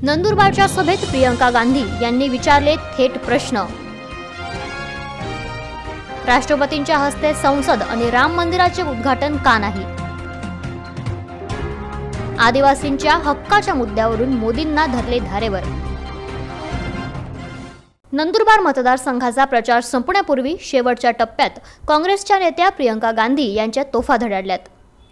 नंदुरबारच्या सभेत प्रियंका गांधी यांनी विचारले थेट प्रश्न। राष्ट्रपतींच्या हस्ते संसद आणि राम मंदिराचे उद्घाटन का नाही? आदिवासींच्या हक्काच्या मुद्द्यावरून मोदींना धरले धारेवर। नंदुरबार मतदारसंघाचा प्रचार संपण्यापूर्वी शेवटच्या टप्प्यात काँग्रेसच्या नेत्या प्रियंका गांधी यांच्या तोफा धडाडल्यात।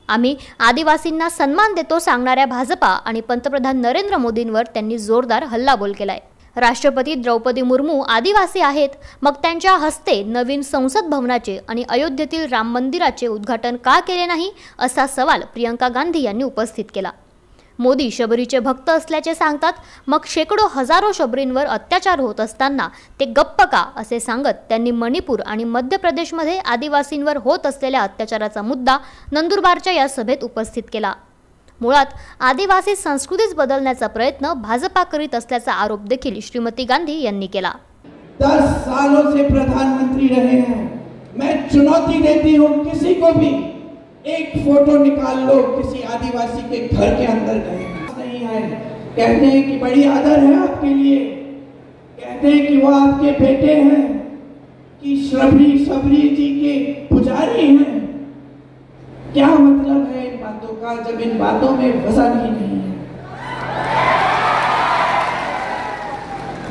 आम्ही आदिवासींना सन्मान देतो सांगणाऱ्या भाजपा आणि पंतप्रधान नरेंद्र मोदींवर त्यांनी जोरदार हल्लाबोल केलाय। राष्ट्रपती द्रौपदी मुर्मू आदिवासी आहेत, मग त्यांच्या हस्ते नवीन संसद भवनाचे आणि अयोध्येतील राम मंदिराचे उद्घाटन का केले नाही, असा सवाल प्रियंका गांधी यांनी उपस्थित केला। मोदी शबरीचे भक्त असल्याचे सांगतात, मग शेकडो हजारो शबरींवर अत्याचार होत असताना ते गप्प का, असे सांगत त्यांनी मणिपूर आणि मध्य प्रदेशमध्ये आदिवासींवर होत असलेल्या अत्याचाराचा मुद्दा नंदुरबारच्या या सभेत उपस्थित केला। मुळात आदिवासी संस्कृतीच बदलण्याचा प्रयत्न भाजपा करीत असल्याचा आरोप देखील श्रीमती गांधी यांनी केला। 10 सालों से प्रधानमंत्री रहे हैं, मैं चुनौती देती हूं किसी को भी एक फोटो निकाल लो किसी आदिवासी के घर के अंदर गए नहीं है, कहते हैं कि बड़ी आदर है आपके लिए, कहते हैं कि वो आपके बेटे हैं, कि शबरी जी के पुजारी हैं। क्या मतलब है इन बातों का जब इन बातों में वजन ही नहीं है?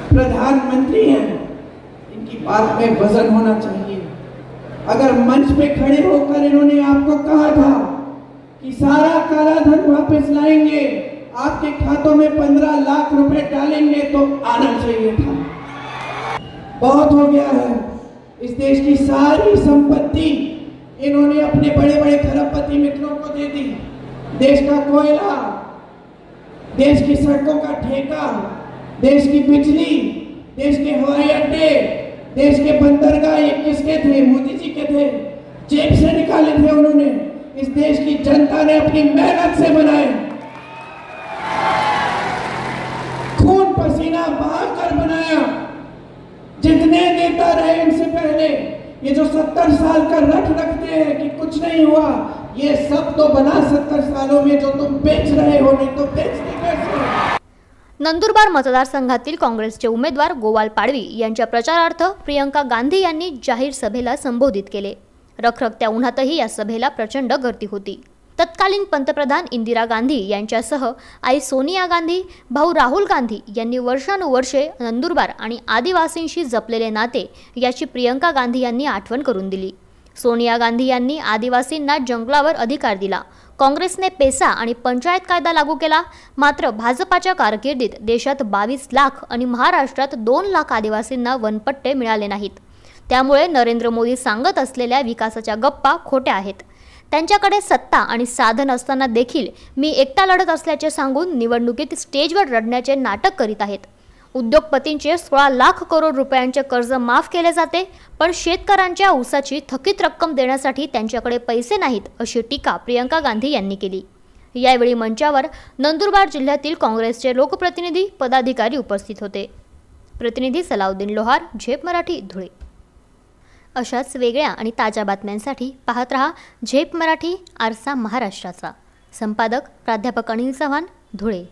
प्रधानमंत्री हैं, इनकी बात में वजन होना चाहिए। अगर मंच पे खड़े होकर इन्होंने आपको कहा था कि सारा काला धन वापस लाएंगे, आपके खातों में 15 लाख रुपए डालेंगे, तो आना चाहिए था। बहुत हो गया है, इस देश की सारी संपत्ति इन्होंने अपने बड़े बड़े खरबपति मित्रों को दे दी। देश का कोयला, देश की सड़कों का ठेका, देश की बिजली, देश के हवाई अड्डे, देश के बंदरगाह, ये किसके थे? मोदी जी के थे, जेब से निकाले थे उन्होंने। इस देश की जनता ने अपनी मेहनत से बनाए, खून पसीना बहाकर बनाया। जितने नेता रहे इनसे पहले, ये जो 70 साल का रट रखते हैं कि कुछ नहीं हुआ, ये सब तो बना 70 सालों में जो तुम बेच रहे हो, नहीं तो बेचते कैसे? नंदुरबार मतदारसंघातील काँग्रेसचे उमेदवार गोवाल पाडवी यांच्या प्रचारार्थ प्रियंका गांधी यांनी जाहीर सभेला संबोधित केले। रखरखत्या उन्हातही या सभेला प्रचंड गर्दी होती। तत्कालीन पंतप्रधान इंदिरा गांधी यांच्यासह आई सोनिया गांधी, भाऊ राहुल गांधी यांनी वर्षानुवर्षे नंदुरबार आणि आदिवासींशी जपलेले नाते याची प्रियंका गांधी यांनी आठवण करून दिली। सोनिया गांधी यांनी आदिवासींना जंगलावर अधिकार दिला। काँग्रेसने पेसा आणि पंचायत कायदा लागू केला, मात्र भाजपाच्या कारकिर्दीत देशात 22 लाख आणि महाराष्ट्रात 2 लाख आदिवासींना वनपट्टे मिळाले नाहीत। त्यामुळे नरेंद्र मोदी सांगत असलेल्या विकासाच्या गप्पा खोट्या आहेत। त्यांच्याकडे सत्ता आणि साधन असताना देखील मी एकटा लढत असल्याचे सांगून निवडणुकीत स्टेजवर रडण्याचे नाटक करीत आहेत। उद्योगपतींचे 16 लाख करोड रुपयांचे कर्ज माफ केले जाते, पण शेतकऱ्यांच्या ऊसाची थकीत रक्कम देण्यासाठी त्यांच्याकडे पैसे नाहीत, अशी टीका प्रियंका गांधी यांनी केली। यावेळी मंचावर नंदुरबार जिल्ह्यातील काँग्रेसचे लोकप्रतिनिधी, पदाधिकारी उपस्थित होते। प्रतिनिधी सलाउद्दीन लोहार, झेप मराठी, धुळे। अशाच वेगळ्या आणि ताज्या बातम्यांसाठी पाहत रहा झेप मराठी, आरसा महाराष्ट्राचा। संपादक प्राध्यापक अनिल चव्हाण, धुळे।